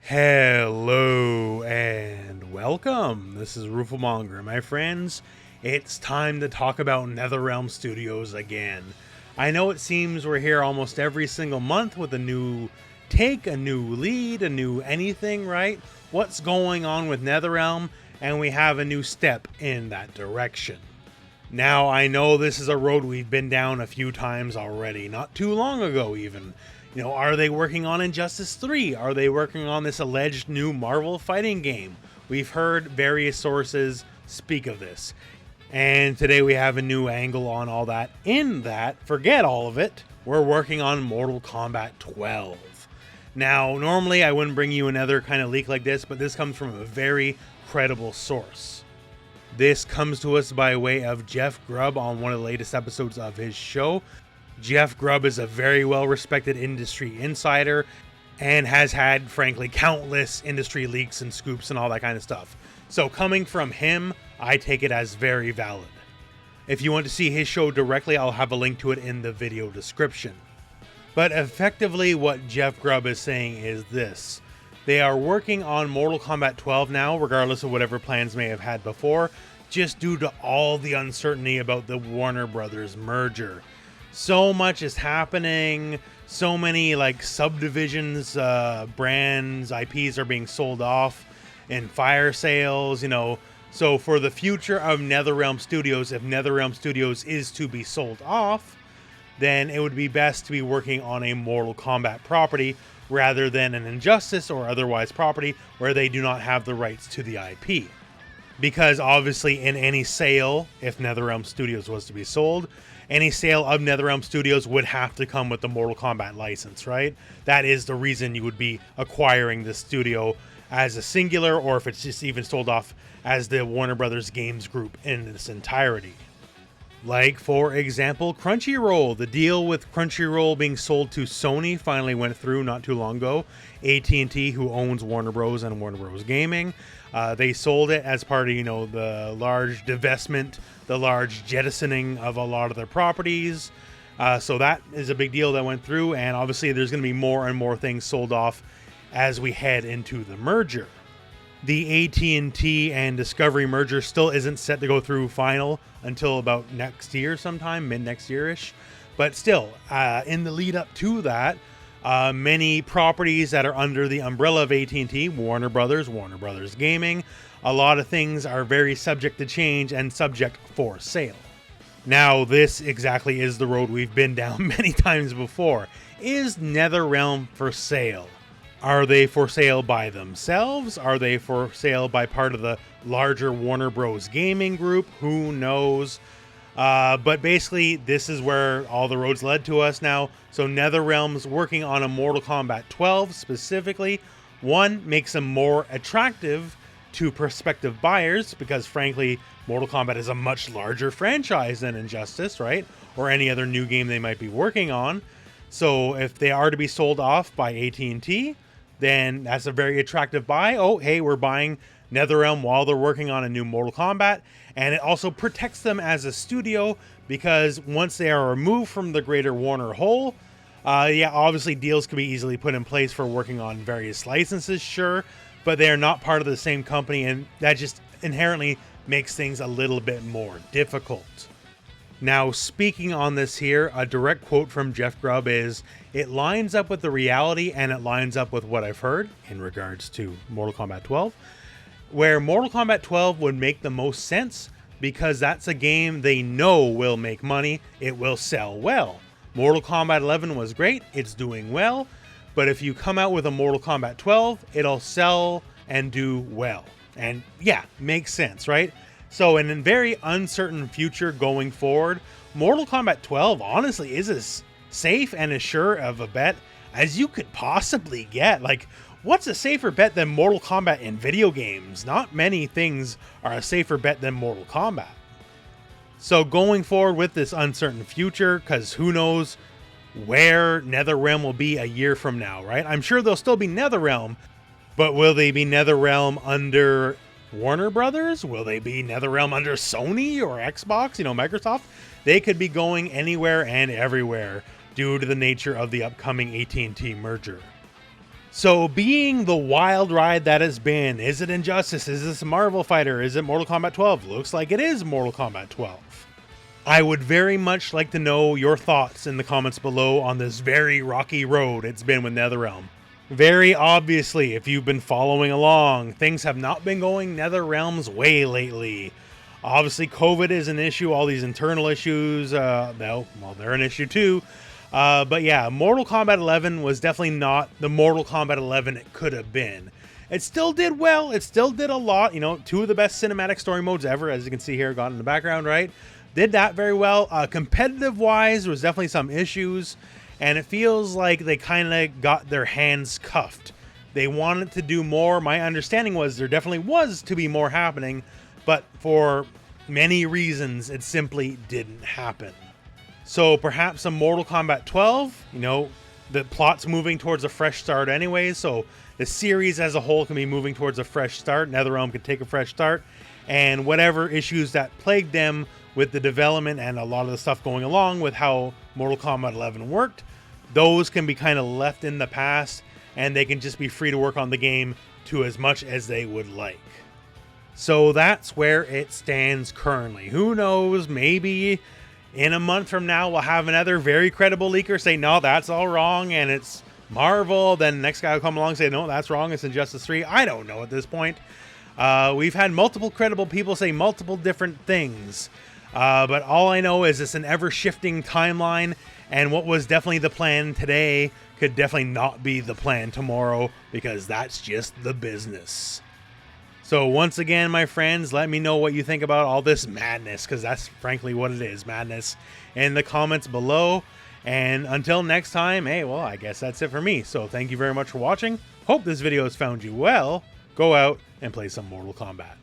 Hello and welcome. This is Rooflemonger, my friends. It's time to talk about Netherrealm Studios again. I know it seems we're here almost every single month with a new take, a new lead, a new anything, right? What's going on with Netherrealm? And we have a new step in that direction. Now, I know this is a road we've been down a few times already, not too long ago even. Are they working on Injustice 3? Are they working on this alleged new Marvel fighting game? We've heard various sources speak of this. And today we have a new angle on all that. In that, forget all of it, we're working on Mortal Kombat 12. Now, normally I wouldn't bring you another kind of leak like this, but this comes from a very credible source. This comes to us by way of Jeff Grubb on one of the latest episodes of his show. Jeff Grubb is a very well-respected industry insider and has had, frankly, countless industry leaks and scoops and all that kind of stuff. So coming from him, I take it as very valid. If you want to see his show directly, I'll have a link to it in the video description. But effectively what Jeff Grubb is saying is this. They are working on Mortal Kombat 12 now, regardless of whatever plans may have had before, just due to all the uncertainty about the Warner Brothers merger. So much is happening, so many subdivisions, brands, IPs are being sold off in fire sales, So for the future of Netherrealm Studios, if Netherrealm Studios is to be sold off, then it would be best to be working on a Mortal Kombat property rather than an Injustice or otherwise property where they do not have the rights to the IP. Because obviously in any sale, if Netherrealm Studios was to be sold, any sale of Netherrealm Studios would have to come with the Mortal Kombat license, right? That is the reason you would be acquiring the studio as a singular, or if it's just even sold off as the Warner Brothers Games Group in its entirety. Like, for example, Crunchyroll. The deal with Crunchyroll being sold to Sony finally went through not too long ago. at&t, who owns Warner Bros. And Warner Bros. Gaming, they sold it as part of, the large divestment, the large jettisoning of a lot of their properties. So that is a big deal that went through, and obviously there's going to be more and more things sold off as we head into the merger. The at&t and Discovery merger still isn't set to go through final until about next year sometime, mid-next year-ish. But still, in the lead up to that, many properties that are under the umbrella of at&t, Warner Brothers Gaming, a lot of things are very subject to change and subject for sale. Now, this exactly is the road we've been down many times before. Is Netherrealm for sale? Are they for sale by themselves? Are they for sale by part of the larger Warner Bros. Gaming Group? Who knows? But basically, this is where all the roads led to us now. So Netherrealm's working on a Mortal Kombat 12 specifically. One, makes them more attractive to prospective buyers because, frankly, Mortal Kombat is a much larger franchise than Injustice, right? Or any other new game they might be working on. So if they are to be sold off by at&t, then that's a very attractive buy. Oh, hey, we're buying Netherrealm while they're working on a new Mortal Kombat. And it also protects them as a studio because once they are removed from the greater Warner whole, obviously deals can be easily put in place for working on various licenses, sure, but they are not part of the same company, and that just inherently makes things a little bit more difficult. Now, speaking on this here, a direct quote from Jeff Grubb is, "It lines up with the reality and it lines up with what I've heard in regards to Mortal Kombat 12, where Mortal Kombat 12 would make the most sense because that's a game they know will make money, it will sell well. Mortal Kombat 11 was great, it's doing well, but if you come out with a Mortal Kombat 12, it'll sell and do well." And yeah, makes sense, right? So in a very uncertain future going forward, Mortal Kombat 12 honestly is as safe and as sure of a bet as you could possibly get. What's a safer bet than Mortal Kombat in video games? Not many things are a safer bet than Mortal Kombat. So going forward with this uncertain future, because who knows where Netherrealm will be a year from now, right? I'm sure they'll still be Netherrealm, but will they be Netherrealm under Warner Brothers? Will they be Netherrealm under Sony or Xbox, Microsoft? They could be going anywhere and everywhere due to the nature of the upcoming at&t merger. So, being the wild ride that has been, is it Injustice? Is this a Marvel fighter? Is it Mortal Kombat 12? Looks like it is Mortal Kombat 12. I would very much like to know your thoughts in the comments below on this very rocky road it's been with Netherrealm. Very obviously, if you've been following along, things have not been going Netherrealm's way lately. Obviously, COVID is an issue, all these internal issues, well, they're an issue too. But yeah, Mortal Kombat 11 was definitely not the Mortal Kombat 11 it could have been. It still did well, it still did a lot, you know, 2 of the best cinematic story modes ever, as you can see here, got in the background, right? Did that very well. Competitive-wise, there was definitely some issues, and it feels like they kind of got their hands cuffed. They wanted to do more. My understanding was there definitely was to be more happening, but for many reasons, it simply didn't happen. So perhaps a Mortal Kombat 12, you know, the plot's moving towards a fresh start anyway, so the series as a whole can be moving towards a fresh start. Netherrealm could take a fresh start, and whatever issues that plagued them with the development and a lot of the stuff going along with how Mortal Kombat 11 worked, those can be kind of left in the past, and they can just be free to work on the game to as much as they would like. So that's where it stands currently. Who knows, maybe in a month from now we'll have another very credible leaker say, no, that's all wrong, and it's Marvel. Then the next guy will come along and say, no, that's wrong, it's Injustice 3. I don't know at this point. We've had multiple credible people say multiple different things. But all I know is it's an ever-shifting timeline, and what was definitely the plan today could definitely not be the plan tomorrow, because that's just the business. So once again, my friends, let me know what you think about all this madness, because that's frankly what it is, madness, in the comments below. And until next time, hey, well, I guess that's it for me. So thank you very much for watching. Hope this video has found you well. Go out and play some Mortal Kombat.